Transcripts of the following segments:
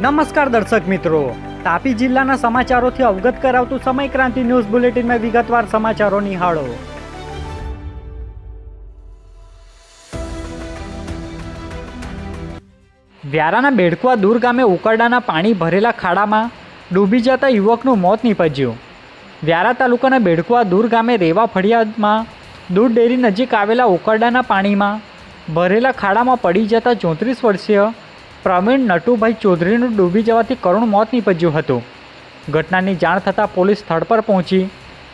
નમસ્કાર દર્શક મિત્રો, તાપી જિલ્લાના સમાચારોથી અવગત કરાવતું સમય ક્રાંતિ ન્યૂઝ બુલેટિનમાં વિગતવાર સમાચારો નિહાળો. વ્યારાના બેડકુવા દૂર ગામે ઉકરડાના પાણી ભરેલા ખાડામાં ડૂબી જતા યુવકનું મોત નીપજ્યું. વ્યારા તાલુકાના બેડકુવા દૂર ગામે રેવા ફળિયામાં દૂધ ડેરી નજીક આવેલા ઉકરડાના પાણીમાં ભરેલા ખાડામાં પડી જતા 34 વર્ષીય પ્રવીણ નટુભાઈ ચૌધરીનું ડૂબી જવાથી કરુણ મોત નીપજ્યું હતું. ઘટનાની જાણ થતાં પોલીસ સ્થળ પર પહોંચી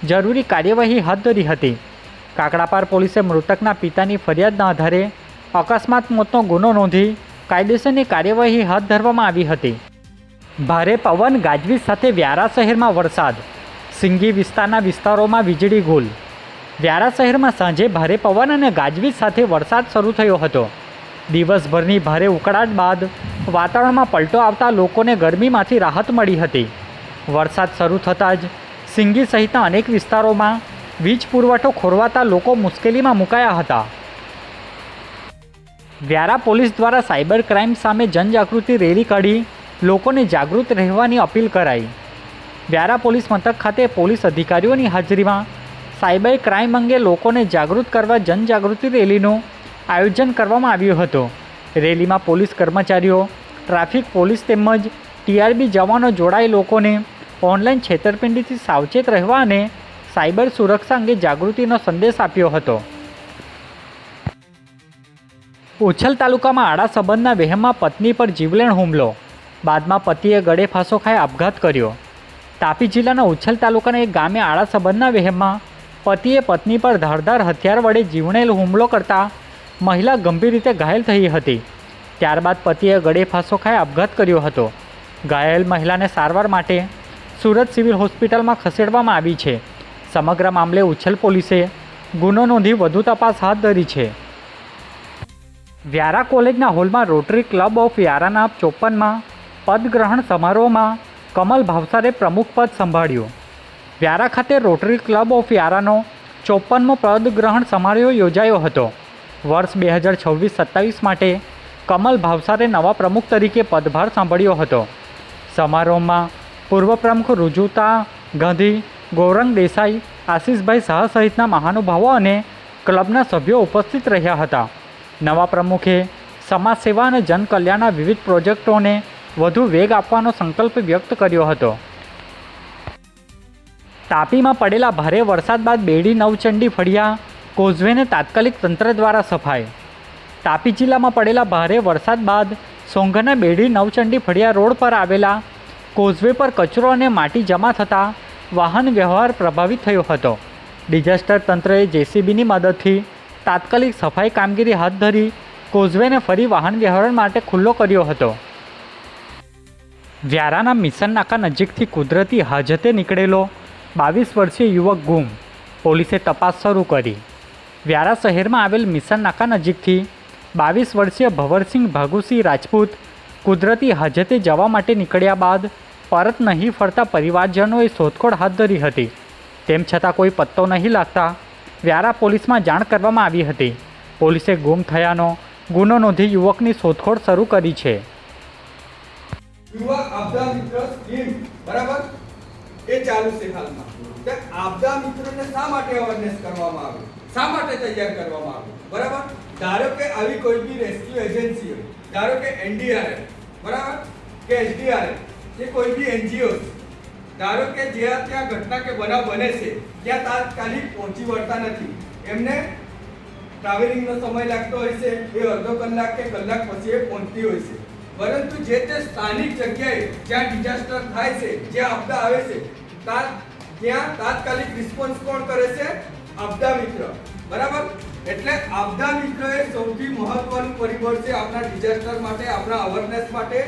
જરૂરી કાર્યવાહી હાથ ધરી હતી. કાકડાપાર પોલીસે મૃતકના પિતાની ફરિયાદના આધારે અકસ્માત મોતનો ગુનો નોંધી કાયદેસરની કાર્યવાહી હાથ ધરવામાં આવી હતી. ભારે પવન ગાજવીજ સાથે વ્યારા શહેરમાં વરસાદ, સિંગી વિસ્તારના વિસ્તારોમાં વીજળી ગુલ. વ્યારા શહેરમાં સાંજે ભારે પવન અને ગાજવીજ સાથે વરસાદ શરૂ થયો હતો. દિવસભરની ભારે ઉકળાટ બાદ વાતાવરણમાં પલટો આવતા લોકોને ગરમીમાંથી રાહત મળી હતી. વરસાદ શરૂ થતાં જ સિંગી સહિતના અનેક વિસ્તારોમાં વીજ પુરવઠો ખોરવાતા લોકો મુશ્કેલીમાં મુકાયા હતા. વ્યારા પોલીસ દ્વારા સાયબર ક્રાઇમ સામે જનજાગૃતિ રેલી કાઢી લોકોને જાગૃત રહેવાની અપીલ કરાઈ. વ્યારા પોલીસ મથક ખાતે પોલીસ અધિકારીઓની હાજરીમાં સાયબર ક્રાઇમ અંગે લોકોને જાગૃત કરવા જનજાગૃતિ રેલીનું આયોજન કરવામાં આવ્યું હતું. રેલીમાં પોલીસ કર્મચારીઓ, ટ્રાફિક પોલીસ તેમજ ટીઆરબી જવાનો જોડાઈ લોકોને ઓનલાઈન છેતરપિંડીથી સાવચેત રહેવા અને સાયબર સુરક્ષા અંગે જાગૃતિનો સંદેશ આપ્યો હતો. ઉછલ તાલુકામાં આડા સંબંધના વહેમમાં પત્ની પર જીવલેણ હુમલો, બાદમાં પતિએ ગળે ફાંસો ખાઈ આપઘાત કર્યો. તાપી જિલ્લાના ઉછલ તાલુકાના એક ગામે આડા સંબંધના વહેમમાં પતિએ પત્ની પર ધારદાર હથિયાર વડે જીવલેણ હુમલો કરતા મહિલા ગંભીર રીતે ઘાયલ થઈ હતી. ત્યારબાદ પતિએ ગળે ફાંસો ખાઈ આપઘાત કર્યો હતો. ઘાયલ મહિલાને સારવાર માટે સુરત સિવિલ હોસ્પિટલમાં ખસેડવામાં આવી છે. સમગ્ર મામલે ઉછલ પોલીસે ગુનો નોંધી વધુ તપાસ હાથ ધરી છે. વ્યારા કોલેજના હોલમાં રોટરી ક્લબ ઓફ વ્યારાના 54માં પદગ્રહણ સમારોહમાં કમલ ભાવસારે પ્રમુખ પદ સંભાળ્યું. વ્યારા ખાતે રોટરી ક્લબ ઓફ વ્યારાનો 54મો પદગ્રહણ સમારોહ યોજાયો હતો. વર્ષ 2026-27 માટે કમલ ભાવસારે નવા પ્રમુખ તરીકે પદભાર સાંભળ્યો હતો. સમારોહમાં પૂર્વ પ્રમુખ રુજુતા ગાંધી, ગૌરંગ દેસાઈ, આશીષભાઈ શાહ સહિતના મહાનુભાવો અને ક્લબના સભ્યો ઉપસ્થિત રહ્યા હતા. નવા પ્રમુખે સમાજ સેવા અને જનકલ્યાણના વિવિધ પ્રોજેક્ટોને વધુ વેગ આપવાનો સંકલ્પ વ્યક્ત કર્યો હતો. તાપીમાં પડેલા ભારે વરસાદ બાદ બેડી નવચંડી ફળિયા કોઝવેને તાત્કાલિક તંત્ર દ્વારા સફાઈ. તાપી જિલ્લામાં પડેલા ભારે વરસાદ બાદ સોંગરના બેડી નવચંડી ફળિયા રોડ પર આવેલા કોઝવે પર કચરો અને માટી જમા થતાં વાહન વ્યવહાર પ્રભાવિત થયો હતો. ડિઝાસ્ટર તંત્રએ જેસીબીની મદદથી તાત્કાલિક સફાઈ કામગીરી હાથ ધરી કોઝવેને ફરી વાહન વ્યવહાર માટે ખુલ્લો કર્યો હતો. વ્યારાના મિશન નાકા નજીકથી કુદરતી હાજતે નીકળેલો 22 વર્ષીય યુવક ગુમ, પોલીસે તપાસ શરૂ કરી. વ્યારા શહેરમાં આવેલ મિશન નાકા નજીકથી 22 વર્ષીય ભવરસિંહ ભાગુસિંહ રાજપૂત કુદરતી હાજતે જવા માટે નીકળ્યા બાદ પરત નહીં ફરતા પરિવારજનોએ શોધખોળ હાથ ધરી હતી. તેમ છતાં કોઈ પત્તો નહીં લાગતા વ્યારા પોલીસમાં જાણ કરવામાં આવી હતી. પોલીસે ગુમ થયાનો ગુનો નોંધી યુવકની શોધખોળ શરૂ કરી છે. યુવક આપદા મિત્ર સ્કીમ બરાબર એ ચાલુ છે હાલમાં. કે આપદા મિત્રોને શા માટે અવેરનેસ કરવામાં આવે, શા માટે તૈયાર કરવામાં આવે, બરાબર? ધારો કે આવી કોઈ બી રેસ્ક્યુ એજન્સીઓ, ધારો કે એનડીઆરએફ, બરાબર, કે એસડીઆરએફ, કે કોઈ બી એનજીઓ, ધારો કે જ્યાં ત્યાં ઘટના કે બનાવ બને છે ત્યાં તાત્કાલિક પહોંચી વળતા નથી. એમને ટ્રાવેલિંગનો સમય લાગતો હોય છે, એ અડધો કલાક કે કલાક પછી એ પહોંચતી હોય છે. પરંતુ જે તે સ્થાનિક જગ્યાએ જ્યાં ડિઝાસ્ટર થાય છે, જ્યાં આપદા આવે છે, ત્યાં તાત્કાલિક રિસ્પોન્સ કોણ કરે છે? આપદા મિત્ર, બરાબર? એટલે આપદા મિત્ર એ સૌથી મહત્વનું પરિબળ છે આપણા ડિઝાસ્ટર માટે, આપણા અવેરનેસ માટે,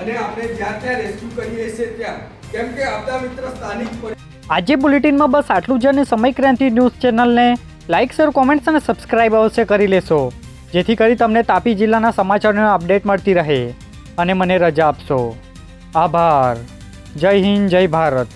અને આપણે જ્યાં ત્યાં રેસ્ક્યુ કરીએ છીએ ત્યાં, કેમ કે આપદા મિત્ર સ્થાનિક. આજે બુલેટિનમાં બસ આટલું જ. અને સમય ક્રાંતિ ન્યૂઝ ચેનલને લાઇક, શેર, કોમેન્ટ્સ અને સબસ્ક્રાઇબ અવશ્ય કરી લેશો, જેથી કરી તમને તાપી જિલ્લાના સમાચારોની અપડેટ મળતી રહે. અને મને રજા આપશો. આભાર. જય હિન્દ, જય ભારત.